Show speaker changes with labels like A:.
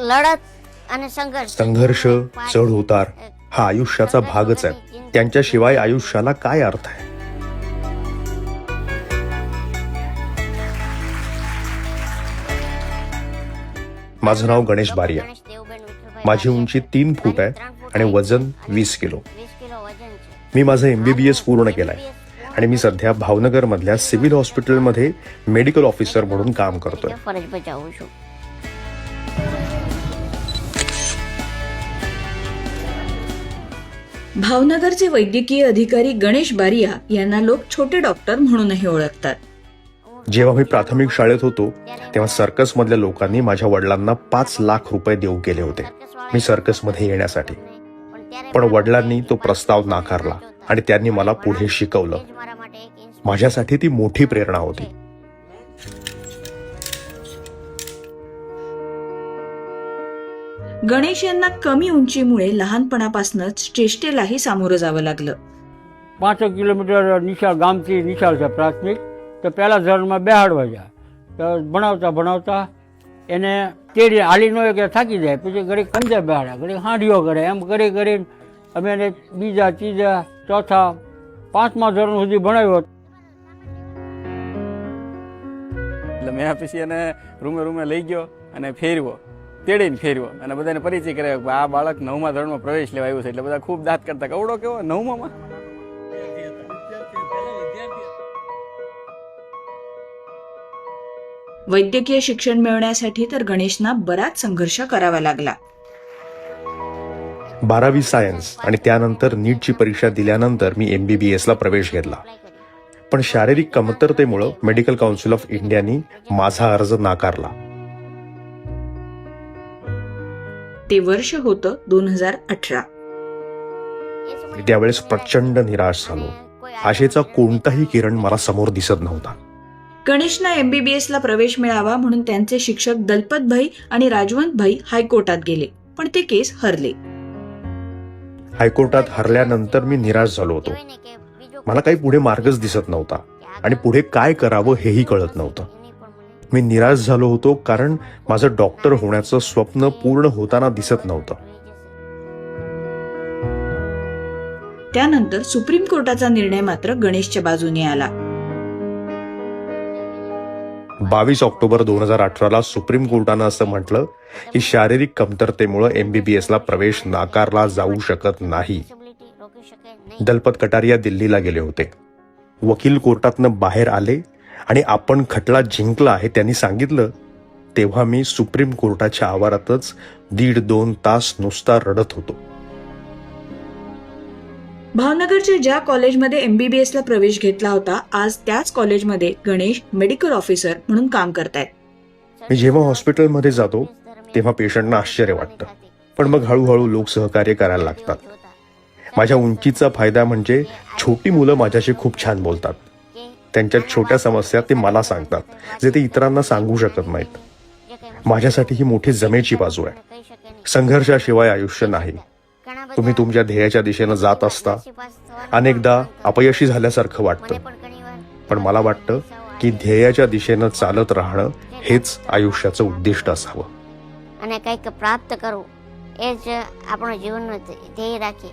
A: लढत आणि
B: संघर्ष चढ उतार हा आयुष्याचा भागच आहे. त्यांच्याशिवाय आयुष्याला काय अर्थ आहे? माझं नाव गणेश बारिया. माझी उंची 3 फूट आहे आणि वजन 20 किलो. मी माझं MBBS पूर्ण केलंय आणि मी सध्या भावनगर मधल्या सिव्हिल हॉस्पिटलमध्ये मेडिकल ऑफिसर म्हणून काम करतोय.
C: भावनगरचे वैद्यकीय अधिकारी गणेश बारिया यांना लोक छोटे डॉक्टर म्हणूनही ओळखतात.
B: जेव्हा मी प्राथमिक शाळेत होतो तेव्हा सर्कस मधल्या लोकांनी माझ्या वडिलांना 5 लाख रुपये देऊ केले होते मी सर्कस मध्ये येण्यासाठी. पण वडिलांनी तो प्रस्ताव नाकारला आणि त्यांनी मला पुढे शिकवलं. माझ्यासाठी ती मोठी प्रेरणा होती.
C: गणेश यांना कमी उंचीमुळे लहानपणापासूनच चेष्टेलाही सामोरं जावं लागलं.
D: 5 કિલોમીટર નિશાળ ગામથી નિશાળ છે પ્રાથમિક. તો પહેલાં ધોરણમાં બેહાડવા જાય તો ભણાવતા એને તેડી હાલી ન હોય કે થાકી જાય, પછી ઘડીક કંજા બેહાડે, ઘડીક હાંડીઓ કરે, એમ કરી અમે એને બીજા ત્રીજા ચોથા 5મા ધોરણ સુધી ભણાવ્યો.
E: એટલે મેં પછી એને રૂમે લઈ ગયો અને ફેરવો, તેડીને ફેરવો અને બધાને પરિચય કરાવ્યો કે આ બાળક 9મા ધોરણમાં પ્રવેશ લેવા આવ્યું છે. એટલે બધા ખૂબ દાંત કરતા, કવડો કેવો 9મા.
C: वैद्यकीय शिक्षण मिळवण्यासाठी तर गणेशना बराच संघर्ष करावा लागला.
B: 12वी सायन्स आणि त्यानंतर नीटची परीक्षा दिल्यानंतर मी MBBS ला प्रवेश घेतला. पण शारीरिक कमतरतेमुळे मेडिकल काउन्सिल ऑफ इंडियानी माझा अर्ज नाकारला.
C: ते वर्ष होतं 2018.
B: त्यावेळेस प्रचंड निराश झालो. आशेचा कोणताही किरण मला समोर दिसत नव्हता.
C: गणेशना MBBS ला प्रवेश मिळावा म्हणून त्यांचे शिक्षक दलपत भाई आणि राजवंत भाई हायकोर्टात गेले, पण ते केस हरले.
B: हायकोर्टात हरल्यानंतर मी निराश झालो होतो. मला काही पुढे मार्गच दिसत नव्हता आणि पुढे काय करावं हेही कळत नव्हतं. मी निराश झालो होतो कारण माझं डॉक्टर होण्याचं स्वप्न पूर्ण होताना दिसत नव्हतं.
C: त्यानंतर सुप्रीम कोर्टाचा निर्णय मात्र गणेशच्या बाजूने आला.
B: 22 ऑक्टोबर 2018 सुप्रीम कोर्टानं असं म्हटलं की शारीरिक कमतरतेमुळे MBBS ला प्रवेश नाकारला जाऊ शकत नाही. दलपत कटारिया दिल्लीला गेले होते. वकील कोर्टातनं बाहेर आले आणि आपण खटला जिंकला आहे त्यांनी सांगितलं. तेव्हा मी सुप्रीम कोर्टाच्या आवारातच 1.5-2 तास नुसता रडत होतो.
C: भावनगरच्या ज्या कॉलेजमध्ये MBBS ला प्रवेश घेतला होता, आज त्याच कॉलेजमध्ये गणेश मेडिकल ऑफिसर म्हणून काम करतायत.
B: मी जेव्हा हॉस्पिटलमध्ये जातो तेव्हा पेशंटना आश्चर्य वाटतं, पण मग हळूहळू लोक सहकार्य करायला लागतात. माझ्या उंचीचा फायदा म्हणजे छोटी मुलं माझ्याशी खूप छान बोलतात. त्यांच्या छोट्या समस्या ते मला सांगतात, जे ते इतरांना सांगू शकत नाहीत. माझ्यासाठी ही मोठी जमेची बाजू आहे. संघर्षाशिवाय आयुष्य नाही. तुम्ही तुमच्या ध्येयाच्या दिशेनं जात असता. अनेकदा अपयशी झाल्यासारखं वाटतं, पण मला वाटतं की ध्येयाच्या दिशेनं चालत राहणं हेच आयुष्याचं उद्दिष्ट असावं.
A: અને કંઈક પ્રાપ્ત કરવું એ જ આપણું જીવનનું ધ્યેય રાખીએ.